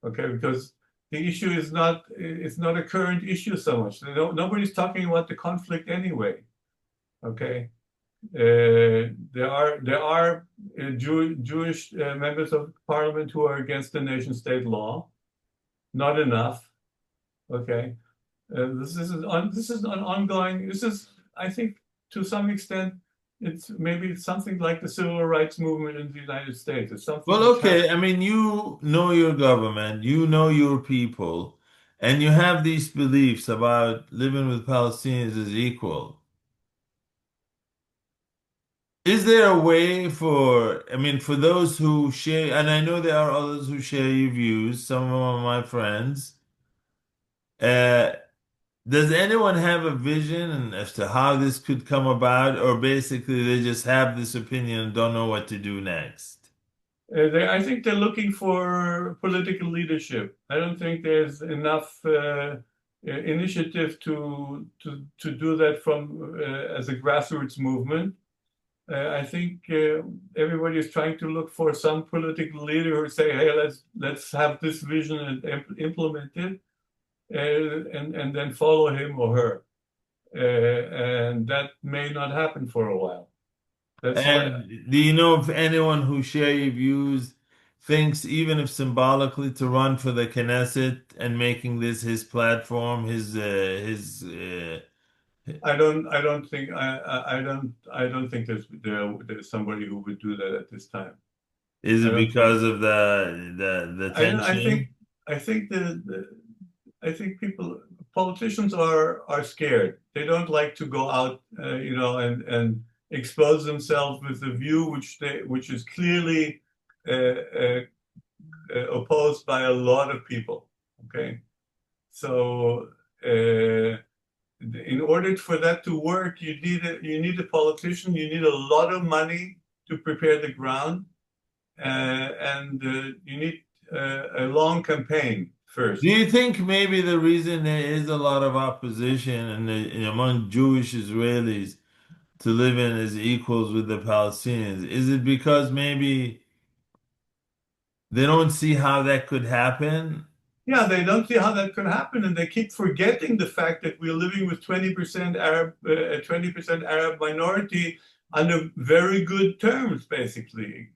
Okay, because the issue is not it's not a current issue so much. Nobody's talking about the conflict anyway. Okay. There are Jewish members of parliament who are against the nation state law. Not enough. Okay, this is an ongoing. This is, I think, to some extent, it's maybe something like the civil rights movement in the United States. It's something Well, which okay. has. I mean, you know your government, you know your people, and you have these beliefs about living with Palestinians as equal. Is there a way for, I mean, for those who share, and I know there are others who share your views, some of them are my friends. Uh, does anyone have a vision as to how this could come about, or basically they just have this opinion and don't know what to do next? I think they're looking for political leadership. I don't think there's enough initiative to do that from as a grassroots movement. I think everybody is trying to look for some political leader who say, "Hey, let's have this vision and implement it, and then follow him or her." And that may not happen for a while. That's why And do you know if anyone who share your views thinks, even if symbolically, to run for the Knesset and making this his platform, I don't think there's somebody who would do that at this time. is I it don't think because of the I think tension? I think I think politicians are scared. They don't like to go out, and expose themselves with a view which is clearly opposed by a lot of people. Okay, so in order for that to work, you need a politician. You need a lot of money to prepare the ground, and you need a long campaign Do first. you think maybe the reason there is a lot of opposition among Jewish Israelis to live in as equals with the Palestinians, is it because maybe they don't see how that could happen? Yeah, they don't see how that could happen, and they keep forgetting the fact that we're living with 20% Arab, 20% Arab minority under very good terms, basically.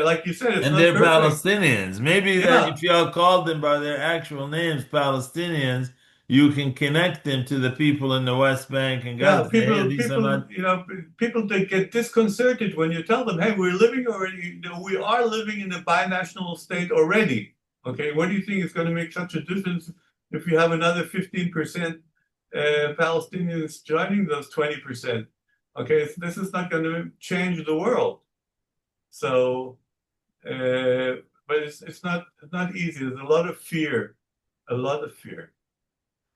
Like you said, it's And not they're perfect. Palestinians. Maybe that Yeah, if y'all called them by their actual names, Palestinians, you can connect them to the people in the West Bank and yeah. Gaza. Say, hey, these are not. People that get disconcerted when you tell them, "Hey, we're living already. We are living in a binational state already." Okay, what do you think is going to make such a difference if you have another 15% Palestinians joining those 20%? Okay, this is not going to change the world. So, but it's not easy. There's a lot of fear, a lot of fear.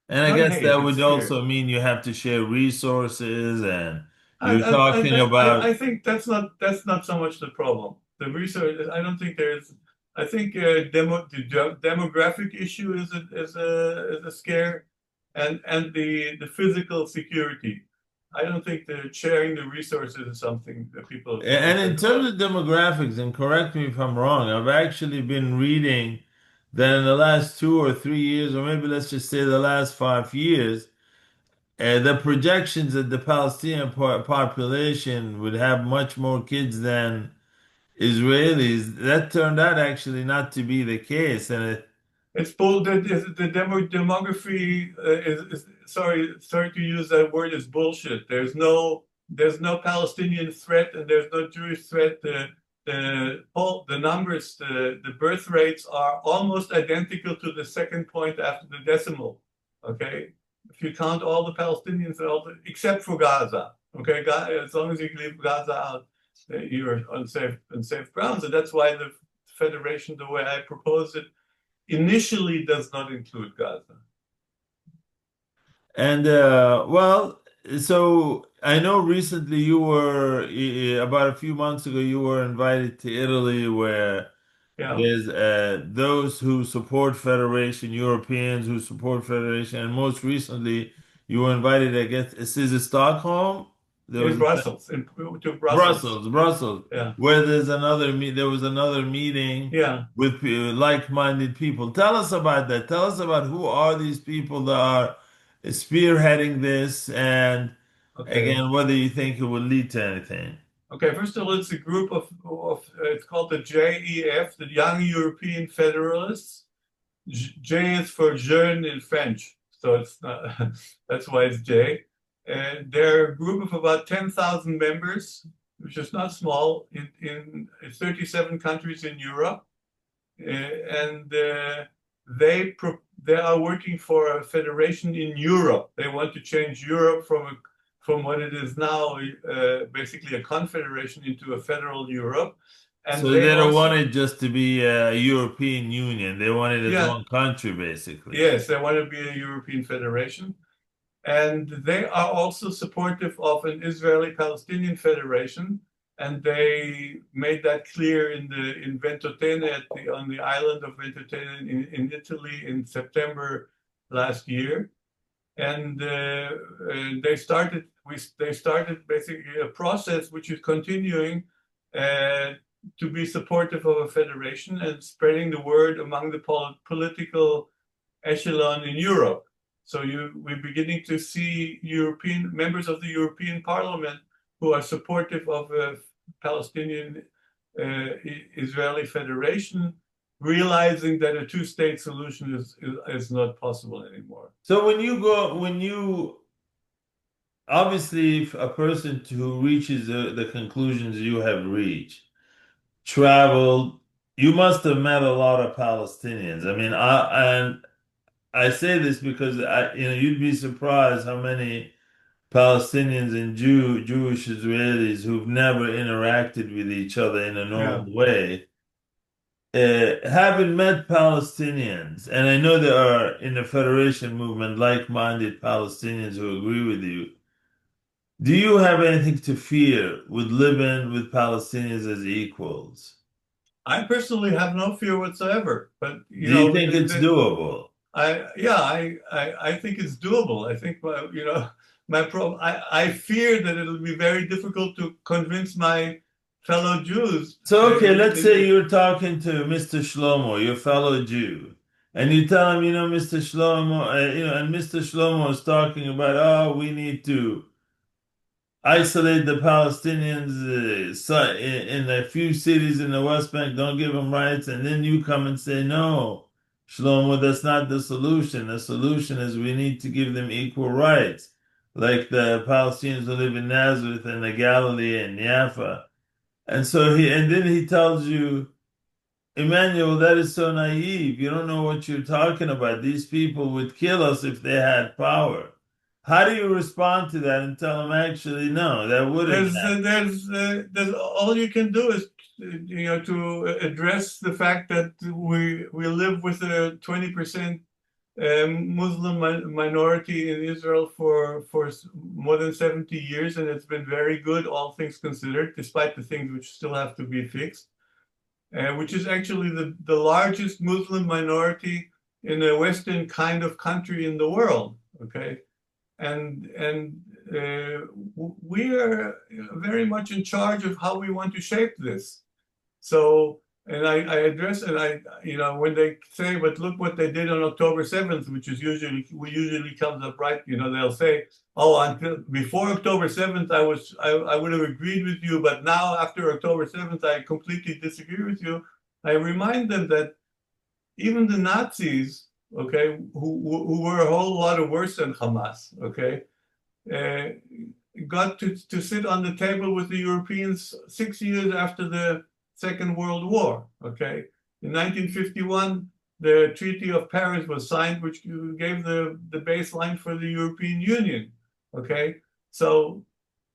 And It's I not guess hate, that it's would fear. also mean you have to share resources, and I, you're talking I about. think that's not so much the problem. The research, I don't think there's. I think the demographic issue is a scare, and the physical security. I don't think that sharing the resources is something that people are too And in concerned terms about. of demographics, and correct me if I'm wrong, I've actually been reading that in the last 2 or 3 years, or maybe let's just say the last 5 years, the projections that the Palestinian population would have much more kids than Israelis, that turned out actually not to be the case. And It's bull. The demography is sorry to use that word, is bullshit. There's no Palestinian threat and there's no Jewish threat. The numbers, the birth rates are almost identical to the second point after the decimal. Okay, if you count all the Palestinians, except for Gaza. Okay, as long as you leave Gaza out, you're unsafe grounds, and that's why the federation, the way I propose it, initially does not include Gaza. And well, so I know recently you were about a few months ago you were invited to Italy, where Yeah, there's those who support federation, Europeans who support federation, and most recently you were invited, I guess, is it Stockholm? There was in Brussels, to Brussels. Brussels, Yeah, where there was another meeting yeah. with like-minded people. Tell us about that. Tell us about who are these people that are spearheading this, and Okay. again, whether you think it will lead to anything. Okay, first of all, it's a group of it's called the JEF, the Young European Federalists. J is for jeune in French, so it's not, that's why it's J. And they're a group of about 10,000 members, which is not small, in 37 countries in Europe. And they are working for a federation in Europe. They want to change Europe from what it is now, basically a confederation, into a federal Europe. And So they they don't want also, it just to be a European Union. They want it its yeah, own country, basically. yes, they want to be a European federation. And they are also supportive of an Israeli-Palestinian federation. And they made that clear in Ventotene, on the island of Ventotene in Italy in September last year. And they started basically a process which is continuing to be supportive of a federation and spreading the word among the political echelon in Europe. So we're beginning to see European members of the European Parliament who are supportive of a Palestinian Israeli federation, realizing that a two-state solution is not possible anymore. So when you obviously, if a person who reaches the conclusions you have reached, traveled, you must have met a lot of Palestinians. I mean, I say this because you'd be surprised how many Palestinians and Jewish Israelis who've never interacted with each other in a Yeah. normal way haven't met Palestinians. And I know there are in the Federation movement like-minded Palestinians who agree with you. Do you have anything to fear with living with Palestinians as equals? I personally have no fear whatsoever, but Do you think it's doable? I think it's doable. I think my problem. I fear that it'll be very difficult to convince my fellow Jews. So, okay, let's say you're talking to Mr. Shlomo, your fellow Jew, and you tell him, Mr. Shlomo, and Mr. Shlomo is talking about, oh, we need to isolate the Palestinians in a few cities in the West Bank, don't give them rights, and then you come and say, no, Shlomo, that's not the solution. The solution is we need to give them equal rights, like the Palestinians who live in Nazareth and the Galilee and Jaffa. And then he tells you, Emmanuel, that is so naive. You don't know what you're talking about. These people would kill us if they had power. How do you respond to that and tell them, actually, no, that wouldn't happen? There's all you can do is to address the fact that we live with a 20% Muslim minority in Israel for more than 70 years, and it's been very good, all things considered, despite the things which still have to be fixed, which is actually the largest Muslim minority in a Western kind of country in the world. Okay, and we are very much in charge of how we want to shape this. So. And I address it. When they say, "But look what they did on October 7th," which is usually comes up right. They'll say, "Oh, until before October 7th, I would have agreed with you, but now after October 7th, I completely disagree with you." I remind them that even the Nazis, okay, who were a whole lot worse than Hamas, okay, got to sit on the table with the Europeans 6 years after the Second World War. Okay, in 1951, the Treaty of Paris was signed, which gave the baseline for the European Union. Okay, so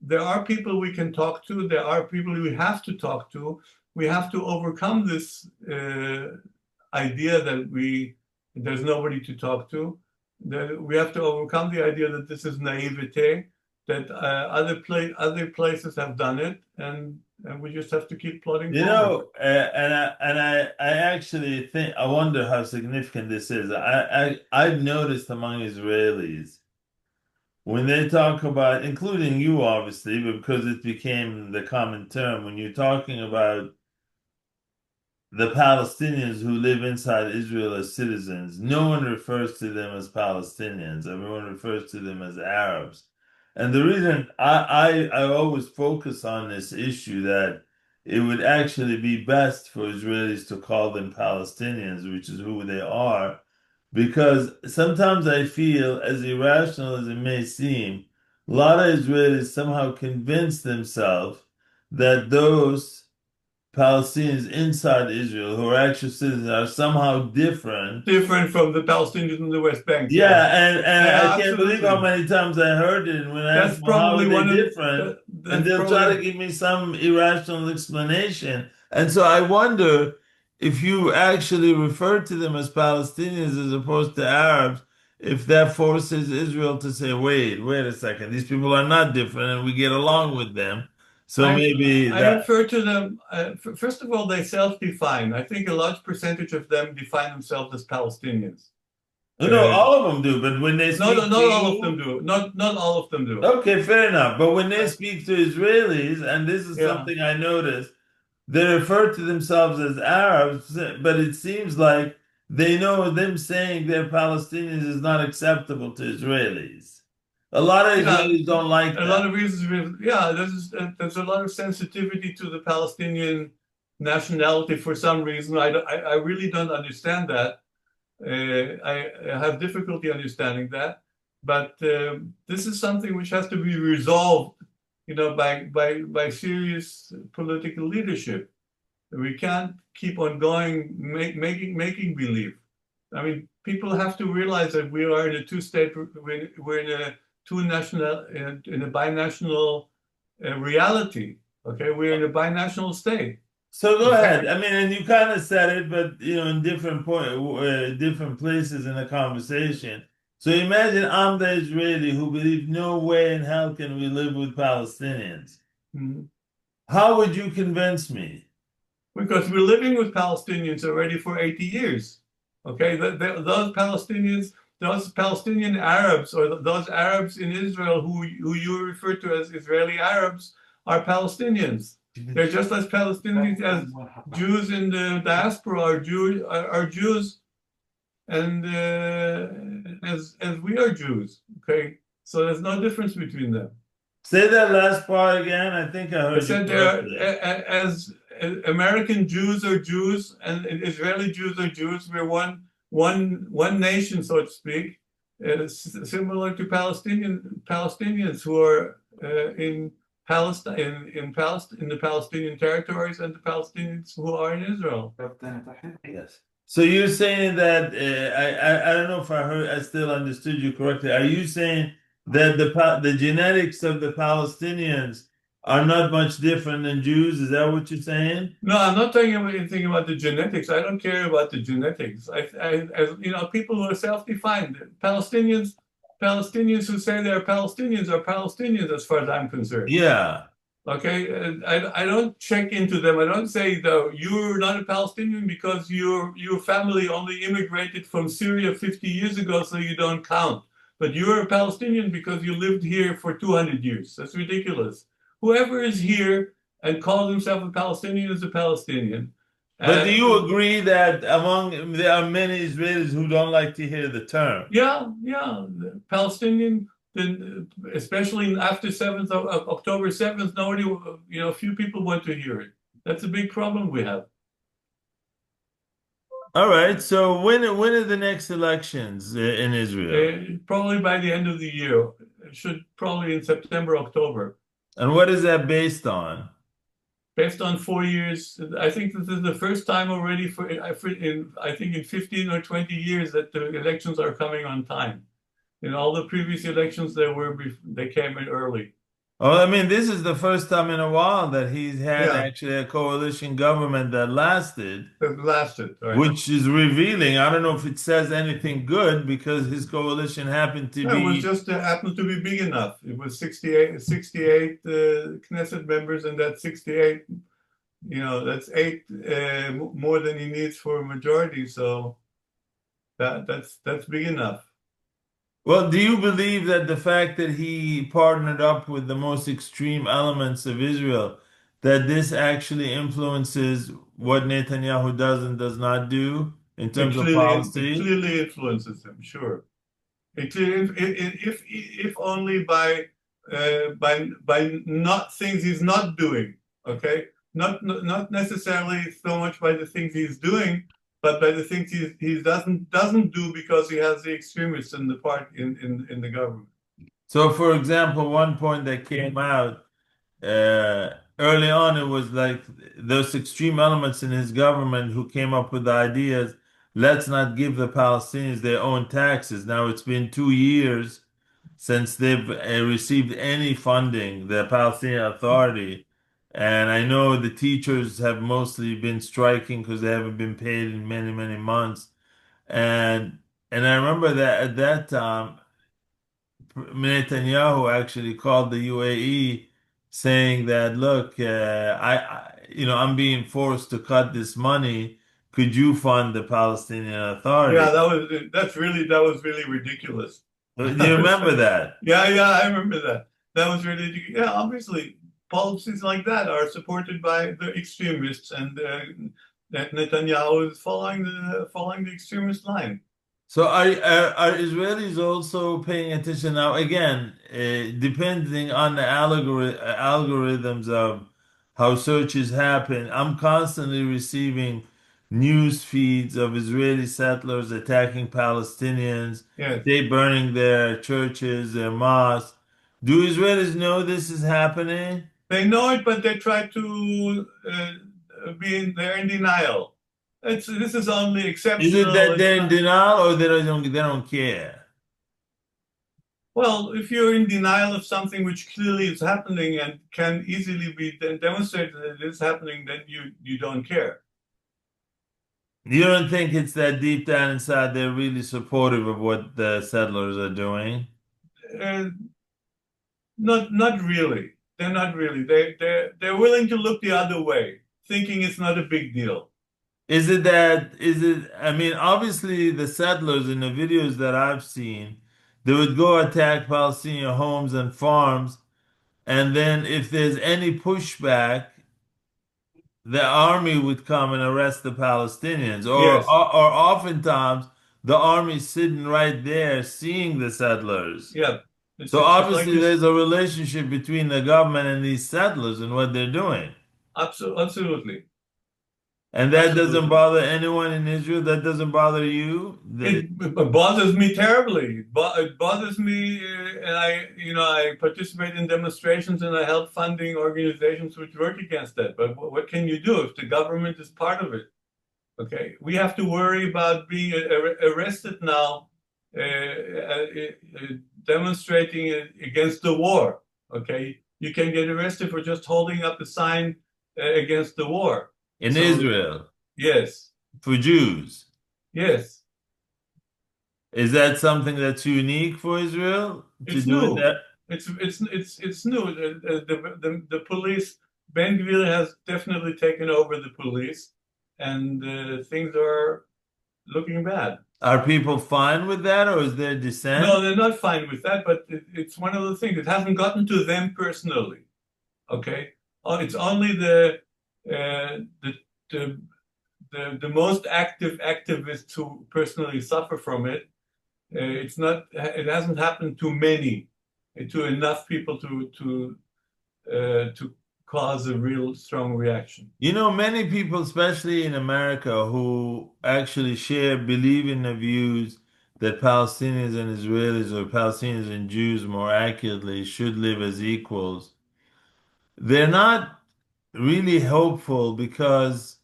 there are people we can talk to. There are people we have to talk to. We have to overcome this idea that there's nobody to talk to. We have to overcome the idea that this is naivete, that other places have done it, and we just have to keep plodding You forward. know, I actually think I wonder how significant this is. I've noticed among Israelis when they talk about, including you obviously, but because it became the common term, when you're talking about the Palestinians who live inside Israel as citizens, no one refers to them as Palestinians. Everyone refers to them as Arabs. And the reason I always focus on this issue that it would actually be best for Israelis to call them Palestinians, which is who they are, because sometimes I feel, as irrational as it may seem, a lot of Israelis somehow convince themselves that those Palestinians inside Israel who are actual citizens are somehow different. Different from the Palestinians in the West Bank. Yeah, and I can't believe how Absolutely. many times I heard it. And when I asked That's them, how are probably they one of different? And that's they'll try to probably give me some irrational explanation. And so I wonder if you actually refer to them as Palestinians as opposed to Arabs, if that forces Israel to say, wait a second, these people are not different and we get along with them. So maybe I that. refer to them, first of all, they self-define. I think a large percentage of them define themselves as Palestinians. No, Uh, all of them do, but when they speak to not all of them you, do. Not all of them do. okay, fair enough. But when they Uh, speak to Israelis, and this is yeah. something I noticed, they refer to themselves as Arabs, but it seems like they know them saying they're Palestinians is not acceptable to Israelis. A lot of Yeah, Israelis don't like a lot that. of reasons. Yeah, there's a lot of sensitivity to the Palestinian nationality for some reason. I really don't understand that. I have difficulty understanding that, but this is something which has to be resolved, by serious political leadership. We can't keep on going making believe. I mean, people have to realize that we are in a two-state, we're in a two-national, in a binational reality. Okay, we're in a binational state. So go Okay. ahead. I mean, and you kind of said it, but in different places in the conversation. So imagine I'm the Israeli who believes no way in hell can we live with Palestinians. Mhm. How would you convince me? Because we're living with Palestinians already for 80 years. Okay, those Palestinian Arabs, or those Arabs in Israel who you refer to as Israeli Arabs, are Palestinians. They're just as Palestinians as Jews in the diaspora are Jews, and as we are Jews. Okay, so there's no difference between them. Say that last part again. I think I I heard you said correctly. as American Jews are Jews and Israeli Jews are Jews. We're one nation, so to speak, similar to Palestinians who are in Palestine, in the Palestinian territories, and the Palestinians who are in Israel. Yes. So you're saying that I don't know if I still understood you correctly. Are you saying that the genetics of the Palestinians are not much different than Jews? Is that what you're saying? No, I'm not talking about anything about the genetics. I don't care about the genetics. As people who are self-defined, Palestinians who say they're Palestinians are Palestinians, as far as I'm concerned. Yeah. Okay, I don't check into them. I don't say, though, you're not a Palestinian because your family only immigrated from Syria 50 years ago, so you don't count. But you're a Palestinian because you lived here for 200 years. That's ridiculous. Whoever is here and calls himself a Palestinian is a Palestinian. But do Uh, you agree that there are many Israelis who don't like to hear the term? yeah, Palestinian. Then, especially after 7th of October 7th, nobody, few people want to hear it. That's a big problem we have. All right. So when are the next elections in Israel? Probably by the end of the year. It should probably in September, October. And what is that based on? Based on 4 years, I think this is the first time already I think in 15 or 20 years that the elections are coming on time. In all the previous elections, they came in early. Oh, I mean, this is the first time in a while that he's had Yeah, actually a coalition government that lasted, that lasted, right? which is revealing. I don't know if it says anything good because his coalition happened to No, it was be. just happened to be big enough. It was 68 Knesset members, and that's 68. That's eight more than he needs for a majority. So that's big enough. Well, do you believe that the fact that he partnered up with the most extreme elements of Israel, that this actually influences what Netanyahu does and does not do in terms of It policy? clearly influences him, sure. It clearly, if only by not things he's not doing, okay? Not necessarily so much by the things he's doing, but by the things he doesn't do because he has the extremists in the part in the government. So, for example, one point that came out early on, it was like those extreme elements in his government who came up with the ideas, let's not give the Palestinians their own taxes. Now it's been 2 years since they've received any funding, the Palestinian Authority. And I know the teachers have mostly been striking because they haven't been paid in many, many months. And and I remember that at that time, Netanyahu actually called the UAE saying that, look, I'm being forced to cut this money. Could you fund the Palestinian Yeah, Authority? that was really ridiculous. Do you remember that? Yeah, I remember that. That was really ridiculous. Yeah, obviously, policies like that are supported by the extremists, and that Netanyahu is following the extremist line. So are Israelis also paying attention now? Again, depending on the algorithms of how searches happen, I'm constantly receiving news feeds of Israeli settlers attacking Palestinians, Yes, they burning their churches, their mosques. Do Israelis know this is happening? they know it, but they try to they're in denial. This is only Is it exceptional. that It's they're in not. denial or they don't care? Well, if you're in denial of something which clearly is happening and can easily be demonstrated that it is happening, then you don't care. You don't think it's that deep down inside they're really supportive of what the settlers are doing? Uh, not really. They're not really. They're willing to look the other way, thinking it's not a big deal. I mean, obviously the settlers in the videos that I've seen, they would go attack Palestinian homes and farms, and then if there's any pushback, the army would come and arrest the Palestinians, Yes, or oftentimes the army's sitting right there seeing the settlers. yeah. So It's like obviously this. there's a relationship between the government and these settlers and what they're doing. Absolutely, And that doesn't absolutely. bother anyone in Israel. That doesn't bother you. It bothers me terribly. It bothers me, and I participate in demonstrations and I help funding organizations which work against that. But what can you do if the government is part of it? Okay, we have to worry about being arrested now, demonstrating against the war. Okay, you can get arrested for just holding up a sign against the war. In So Israel, yes, for Jews, yes, is that something that's unique for Israel to it's do it new. that? It's new. The police, Ben Gvir has definitely taken over the police, and things are looking bad. Are people fine with that, or is there No, dissent? they're not fine with that, but it's one of the things. It hasn't gotten to them personally. Okay, it's only the the most active activists who personally suffer from it. It's not. It hasn't happened to many, to enough people to cause a real strong reaction. You know, many people, especially in America, who actually believe in the views that Palestinians and Israelis, or Palestinians and Jews more accurately, should live as equals. They're not really hopeful because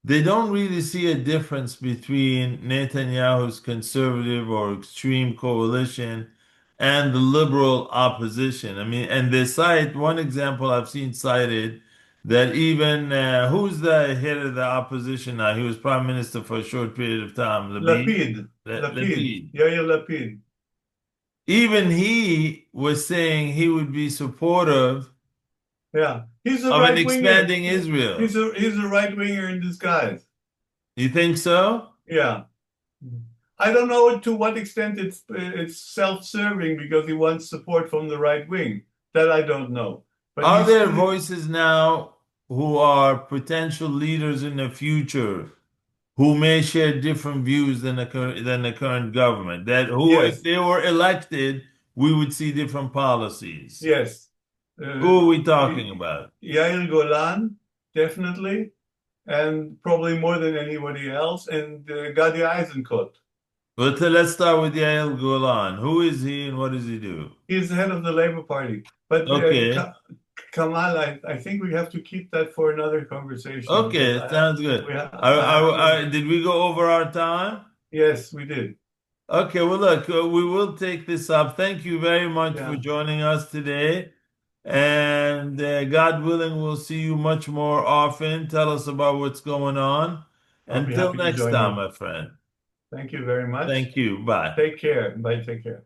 they don't really see a difference between Netanyahu's conservative or extreme coalition and the liberal opposition. I mean, and they cite one example I've seen cited that even who's the head of the opposition now? He was prime minister for a short period of time. Labid? Lapid, Lapid. Yair Lapid. Even he was saying he would be supportive Yeah, he's a of an right winger. expanding Israel. He's a right winger in disguise. You think so? Yeah. I don't know to what extent it's self-serving because he wants support from the right wing. That I don't know. But Are he's there voices now who are potential leaders in the future who may share different views than than the current government? That who, if yes, they were elected, we would see different policies. yes. Who are we talking about? Yair Golan, definitely, and probably more than anybody else, and Gadi Eisenkot. But let's start with Yael Golan. Who is he and what does he do? He's the head of the Labour Party. But Okay. Kamal, I think we have to keep that for another conversation because Okay, sounds good. I have to. Did we go over our time? Yes, we did. Okay, well, look, we will take this up. Thank you very much for Yeah, joining us today. And God willing, we'll see you much more often. Tell us about what's going on. I'll be Until happy to next join time, you. my friend. Thank you very much. Thank you. Bye. Take care. Bye. Take care.